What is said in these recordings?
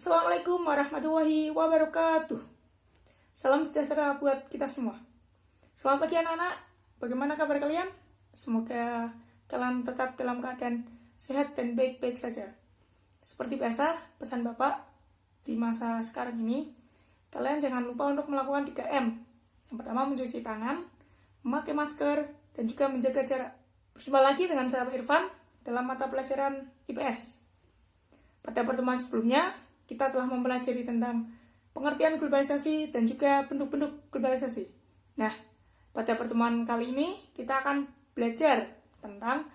Assalamualaikum warahmatullahi wabarakatuh. Salam sejahtera buat kita semua. Selamat pagi anak-anak. Bagaimana kabar kalian? Semoga kalian tetap dalam keadaan sehat dan baik-baik saja. Seperti biasa, pesan Bapak di masa sekarang ini, kalian jangan lupa untuk melakukan 3M. Yang pertama, mencuci tangan, memakai masker, dan juga menjaga jarak. Berjumpa lagi dengan saya Pak Irfan dalam mata pelajaran IPS. Pada pertemuan sebelumnya, kita telah mempelajari tentang pengertian globalisasi dan juga bentuk-bentuk globalisasi. Nah, pada pertemuan kali ini kita akan belajar tentang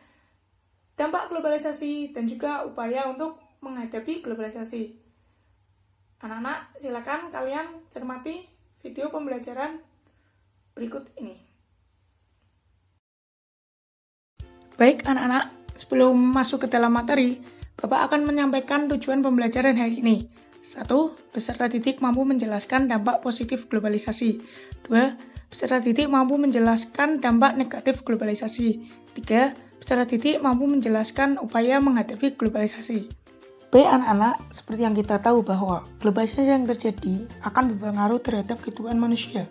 dampak globalisasi dan juga upaya untuk menghadapi globalisasi. Anak-anak, silakan kalian cermati video pembelajaran berikut ini. Baik anak-anak, sebelum masuk ke dalam materi, Bapak akan menyampaikan tujuan pembelajaran hari ini. 1. Peserta didik mampu menjelaskan dampak positif globalisasi. 2. Peserta didik mampu menjelaskan dampak negatif globalisasi. 3. Peserta didik mampu menjelaskan upaya menghadapi globalisasi. Baik anak-anak, seperti yang kita tahu bahwa globalisasi yang terjadi akan berpengaruh terhadap kehidupan manusia.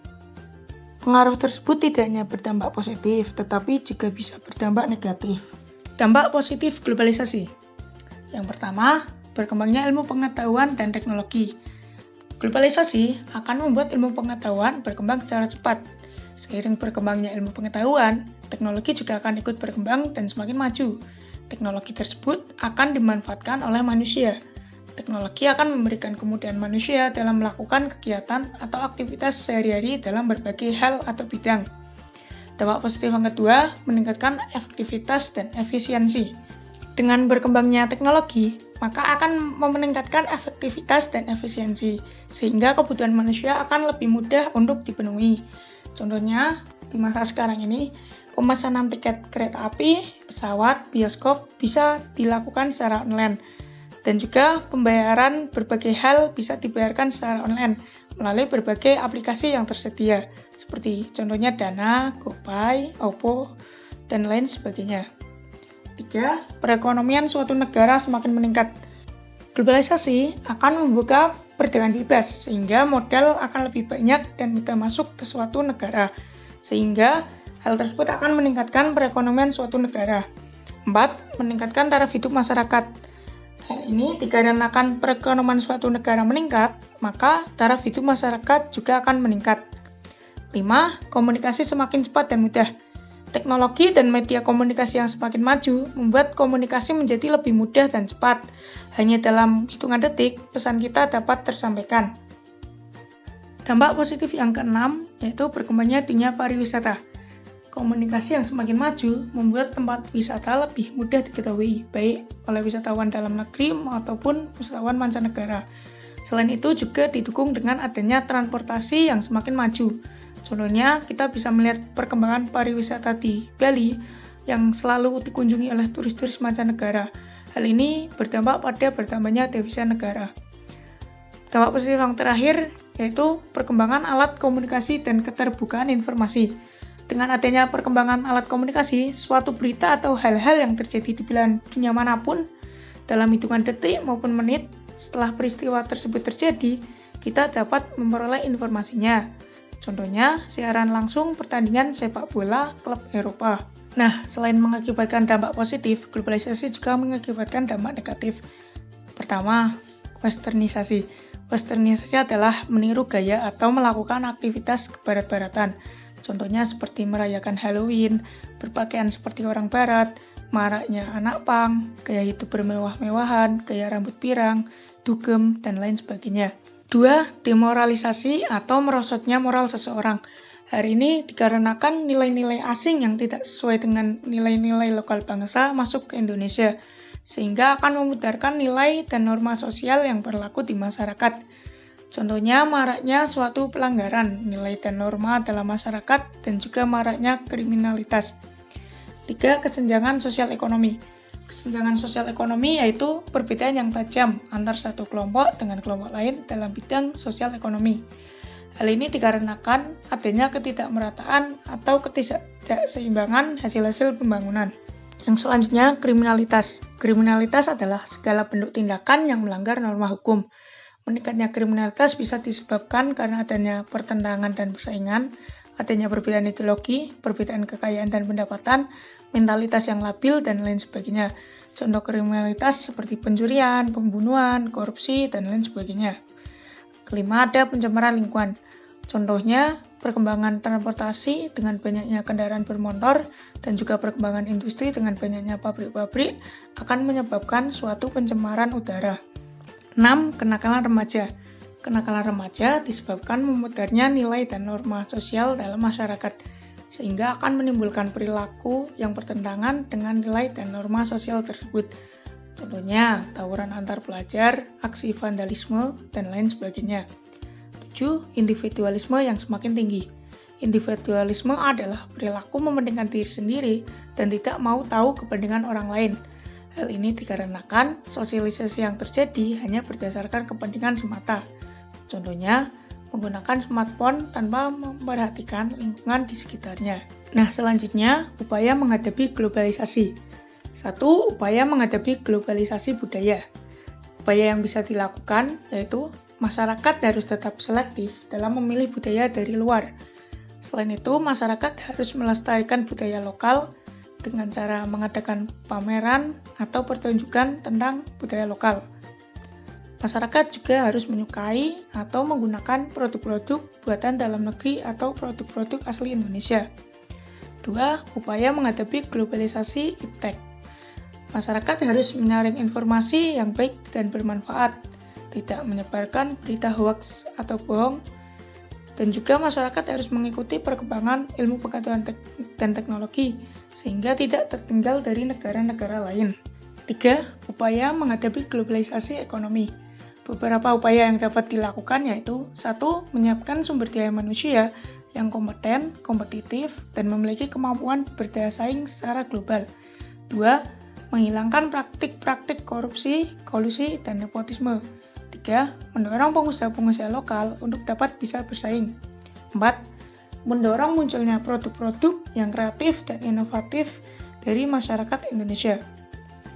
Pengaruh tersebut tidak hanya berdampak positif, tetapi juga bisa berdampak negatif. Dampak positif globalisasi. Yang pertama, berkembangnya ilmu pengetahuan dan teknologi. Globalisasi akan membuat ilmu pengetahuan berkembang secara cepat. Seiring berkembangnya ilmu pengetahuan, teknologi juga akan ikut berkembang dan semakin maju. Teknologi tersebut akan dimanfaatkan oleh manusia. Teknologi akan memberikan kemudahan manusia dalam melakukan kegiatan atau aktivitas sehari-hari dalam berbagai hal atau bidang. Dampak positif yang kedua, meningkatkan efektivitas dan efisiensi. Dengan berkembangnya teknologi, maka akan meningkatkan efektivitas dan efisiensi, sehingga kebutuhan manusia akan lebih mudah untuk dipenuhi. Contohnya, di masa sekarang ini, pemesanan tiket kereta api, pesawat, bioskop bisa dilakukan secara online. Dan juga pembayaran berbagai hal bisa dibayarkan secara online melalui berbagai aplikasi yang tersedia, seperti contohnya Dana, GoPay, Oppo, dan lain sebagainya. 3. Perekonomian suatu negara semakin meningkat. Globalisasi akan membuka perdagangan bebas, sehingga modal akan lebih banyak dan mudah masuk ke suatu negara, sehingga hal tersebut akan meningkatkan perekonomian suatu negara. 4. Meningkatkan taraf hidup masyarakat. Hal ini dikarenakan perekonomian suatu negara meningkat, maka taraf hidup masyarakat juga akan meningkat. 5. Komunikasi semakin cepat dan mudah. Teknologi dan media komunikasi yang semakin maju membuat komunikasi menjadi lebih mudah dan cepat. Hanya dalam hitungan detik, pesan kita dapat tersampaikan. Dampak positif yang keenam, yaitu berkembangnya dunia pariwisata. Komunikasi yang semakin maju membuat tempat wisata lebih mudah diketahui, baik oleh wisatawan dalam negeri maupun wisatawan mancanegara. Selain itu juga didukung dengan adanya transportasi yang semakin maju. Contohnya, kita bisa melihat perkembangan pariwisata di Bali yang selalu dikunjungi oleh turis-turis mancanegara. Hal ini berdampak pada bertambahnya devisa negara. Dampak positif yang terakhir yaitu perkembangan alat komunikasi dan keterbukaan informasi. Dengan adanya perkembangan alat komunikasi, suatu berita atau hal-hal yang terjadi di belahan dunia manapun dalam hitungan detik maupun menit setelah peristiwa tersebut terjadi, kita dapat memperoleh informasinya. Contohnya, siaran langsung pertandingan sepak bola klub Eropa. Nah, selain mengakibatkan dampak positif, globalisasi juga mengakibatkan dampak negatif. Pertama, westernisasi. Westernisasi adalah meniru gaya atau melakukan aktivitas kebarat-baratan. Contohnya seperti merayakan Halloween, berpakaian seperti orang barat, maraknya anak pang, gaya hidup bermewah-mewahan, gaya rambut pirang, dugem, dan lain sebagainya. 2. Demoralisasi atau merosotnya moral seseorang. Hal ini dikarenakan nilai-nilai asing yang tidak sesuai dengan nilai-nilai lokal bangsa masuk ke Indonesia, sehingga akan memudarkan nilai dan norma sosial yang berlaku di masyarakat. Contohnya maraknya suatu pelanggaran nilai dan norma dalam masyarakat dan juga maraknya kriminalitas. 3. Kesenjangan sosial ekonomi. Kesenjangan sosial ekonomi yaitu perbedaan yang tajam antar satu kelompok dengan kelompok lain dalam bidang sosial ekonomi. Hal ini dikarenakan adanya ketidakmerataan atau ketidakseimbangan hasil-hasil pembangunan. Yang selanjutnya, kriminalitas. Kriminalitas adalah segala bentuk tindakan yang melanggar norma hukum. Meningkatnya kriminalitas bisa disebabkan karena adanya pertentangan dan persaingan, adanya perbedaan ideologi, perbedaan kekayaan dan pendapatan, mentalitas yang labil, dan lain sebagainya. Contoh kriminalitas seperti pencurian, pembunuhan, korupsi, dan lain sebagainya. Kelima, ada pencemaran lingkungan. Contohnya, perkembangan transportasi dengan banyaknya kendaraan bermotor dan juga perkembangan industri dengan banyaknya pabrik-pabrik akan menyebabkan suatu pencemaran udara. 6. Kenakalan remaja. Kenakalan remaja disebabkan memudarnya nilai dan norma sosial dalam masyarakat, sehingga akan menimbulkan perilaku yang bertentangan dengan nilai dan norma sosial tersebut. Contohnya, tawuran antar pelajar, aksi vandalisme, dan lain sebagainya. 7. Individualisme yang semakin tinggi. Individualisme adalah perilaku mementingkan diri sendiri dan tidak mau tahu kepentingan orang lain. Hal ini dikarenakan sosialisasi yang terjadi hanya berdasarkan kepentingan semata. Contohnya, menggunakan smartphone tanpa memperhatikan lingkungan di sekitarnya. Nah, selanjutnya, upaya menghadapi globalisasi. 1. Upaya menghadapi globalisasi budaya. Upaya yang bisa dilakukan yaitu masyarakat harus tetap selektif dalam memilih budaya dari luar. Selain itu, masyarakat harus melestarikan budaya lokal dengan cara mengadakan pameran atau pertunjukan tentang budaya lokal. Masyarakat juga harus menyukai atau menggunakan produk-produk buatan dalam negeri atau produk-produk asli Indonesia. 2. Upaya menghadapi globalisasi iptek. Masyarakat harus menyaring informasi yang baik dan bermanfaat, tidak menyebarkan berita hoaks atau bohong, dan juga masyarakat harus mengikuti perkembangan ilmu pengetahuan dan teknologi, sehingga tidak tertinggal dari negara-negara lain. 3. Upaya menghadapi globalisasi ekonomi. Beberapa upaya yang dapat dilakukan yaitu 1. Menyiapkan sumber daya manusia yang kompeten, kompetitif, dan memiliki kemampuan berdaya saing secara global. 2. Menghilangkan praktik-praktik korupsi, kolusi, dan nepotisme. 3. Mendorong pengusaha-pengusaha lokal untuk dapat bisa bersaing. 4. Mendorong munculnya produk-produk yang kreatif dan inovatif dari masyarakat Indonesia.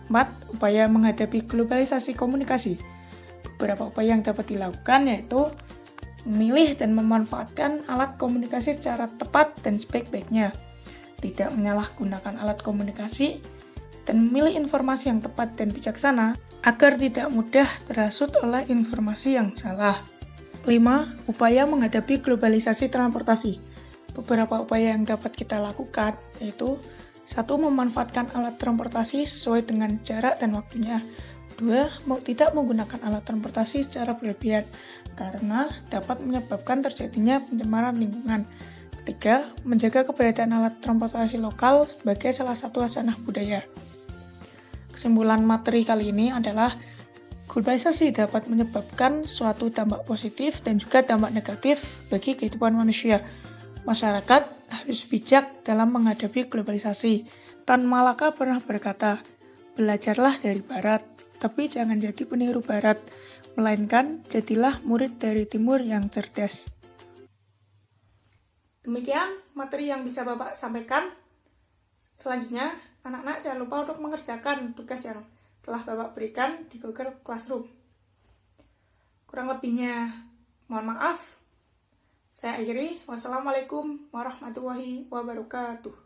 4. Upaya menghadapi globalisasi komunikasi. Beberapa upaya yang dapat dilakukan yaitu memilih dan memanfaatkan alat komunikasi secara tepat dan sebaik-baiknya, tidak menyalahgunakan alat komunikasi, dan memilih informasi yang tepat dan bijaksana agar tidak mudah terhasut oleh informasi yang salah. 5. Upaya menghadapi globalisasi transportasi. Beberapa upaya yang dapat kita lakukan yaitu 1. Memanfaatkan alat transportasi sesuai dengan jarak dan waktunya. 2. Tidak menggunakan alat transportasi secara berlebihan karena dapat menyebabkan terjadinya pencemaran lingkungan. 3. Menjaga keberadaan alat transportasi lokal sebagai salah satu hasanah budaya. Kesimpulan materi kali ini adalah globalisasi dapat menyebabkan suatu dampak positif dan juga dampak negatif bagi kehidupan manusia. Masyarakat harus bijak dalam menghadapi globalisasi. Tan Malaka pernah berkata, "Belajarlah dari Barat, tapi jangan jadi peniru Barat, melainkan jadilah murid dari Timur yang cerdas." Demikian materi yang bisa Bapak sampaikan. Selanjutnya, anak-anak jangan lupa untuk mengerjakan tugas yang telah Bapak berikan di Google Classroom. Kurang lebihnya, mohon maaf. Saya akhiri. Wassalamualaikum warahmatullahi wabarakatuh.